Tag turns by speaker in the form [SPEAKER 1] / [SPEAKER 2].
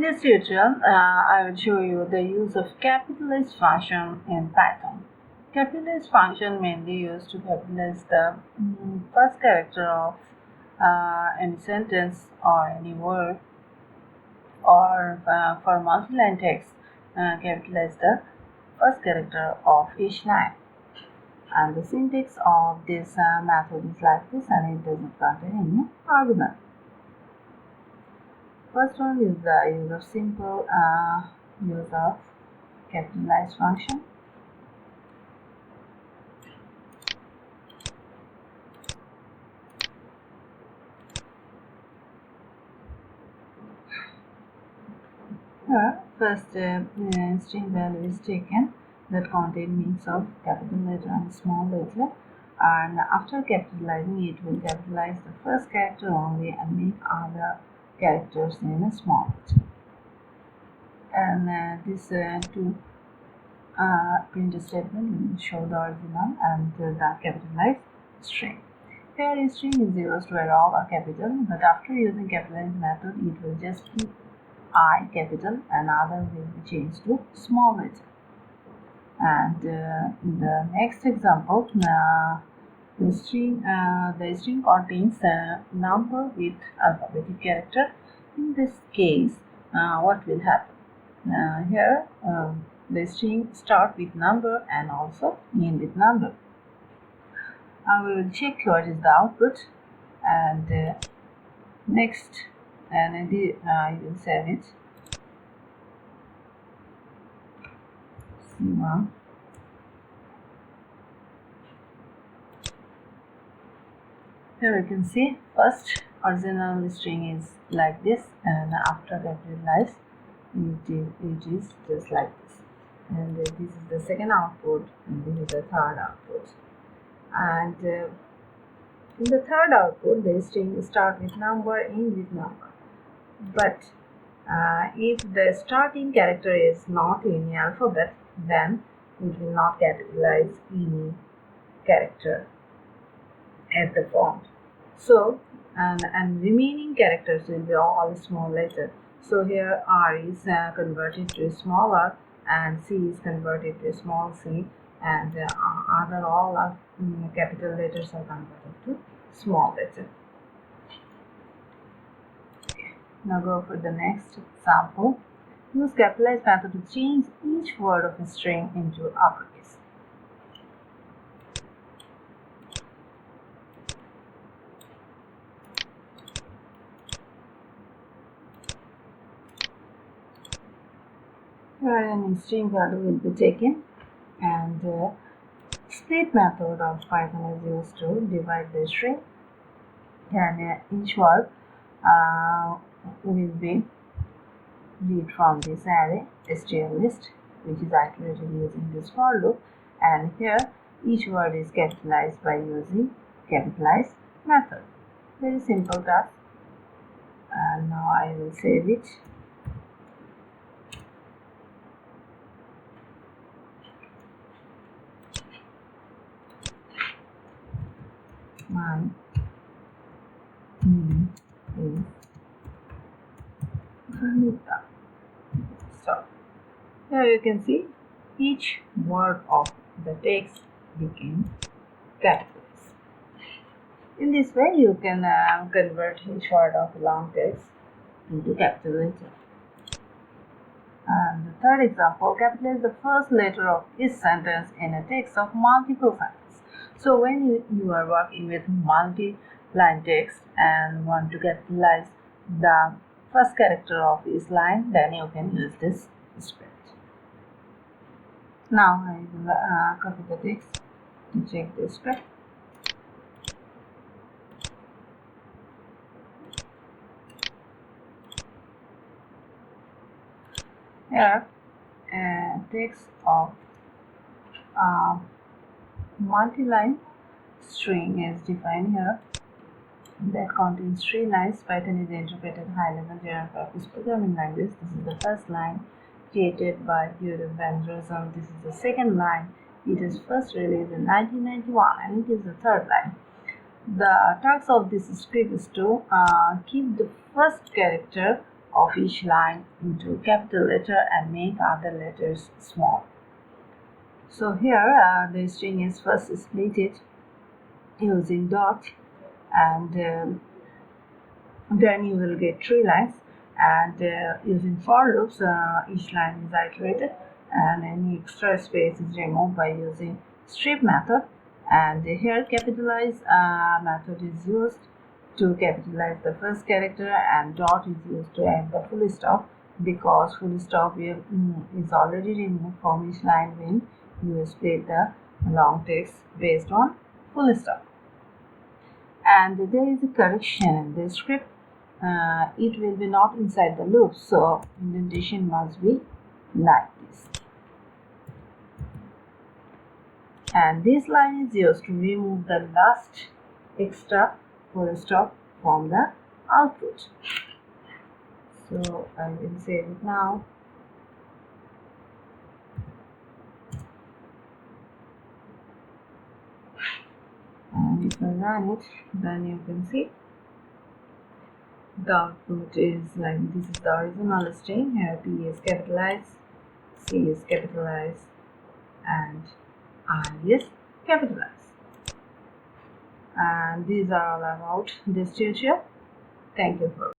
[SPEAKER 1] this tutorial, I will show you the use of capitalized function in Python. Capitalized function mainly used to capitalize the first character of any sentence or any word, or for multi-line text, capitalize the first character of each line. And the syntax of this method is like this, and it doesn't contain any argument. First one is the use of simple use of capitalized function. Here, first string value is taken that contain mix of capital letter and small letter, and after capitalizing it will capitalize the first character only and make other characters in a small letter. And this two print statement will show the original and the capitalized string. Here string is used where all are capital, but after using capitalized method it will just keep I capital and other will be changed to small letter. And in the next example, the string contains a number with alphabetic character. In this case, what will happen? Here, the string start with number and also end with number. We will check what is the output, and next, and I will save it. C1. Here you can see first original string is like this, and after capitalized it is just like this. And this is the second output, and this is the third output. And in the third output, the string start with number, end with number. But if the starting character is not any alphabet, then it will not capitalize any character at the font. So, and remaining characters will be all small letter. So here R is converted to smaller, and C is converted to small c, and other all are capital letters are converted to small letter. Now go for the next example. Use capitalized method to change each word of a string into uppercase. Here an string value will be taken, and split method of Python is used to divide the string, and each word will be read from this array str list, which is iterated using this for loop, and here each word is capitalized by using capitalized method. Very simple task, and now I will save it. My name is Vanita. So here you can see each word of the text became capitalized. In this way, you can convert each word of long text into capital letter. And the third example, capitalize the first letter of each sentence in a text of multiple sentences. So when you are working with multi-line text and want to capitalize the first character of each line, then you can use this script. Now I will copy the text to check the script. Here, text of multi-line string is defined here that contains 3 lines. Python is interpreted high-level general purpose programming language. This is the first line created by Theodore Van Rossum. This is the second line. It is first released in 1991, and it is the third line. The task of this script is to keep the first character of each line into capital letter and make other letters small. So here the string is first split using dot, and then you will get 3 lines, and using for loops each line is iterated and any extra space is removed by using strip method. And here capitalize method is used to capitalize the first character, and dot is used to add the full stop, because full stop is already removed from each line when you split the long text based on full stop. And there is a correction in the script. It will be not inside the loop, so indentation must be like this. And this line is used to remove the last extra full stop from the output. So I will save it now. And if I run it, then you can see the output is like this. Is the original string. Here P is capitalized, C is capitalized, and I is capitalized. And these are all about this tutorial. Thank you for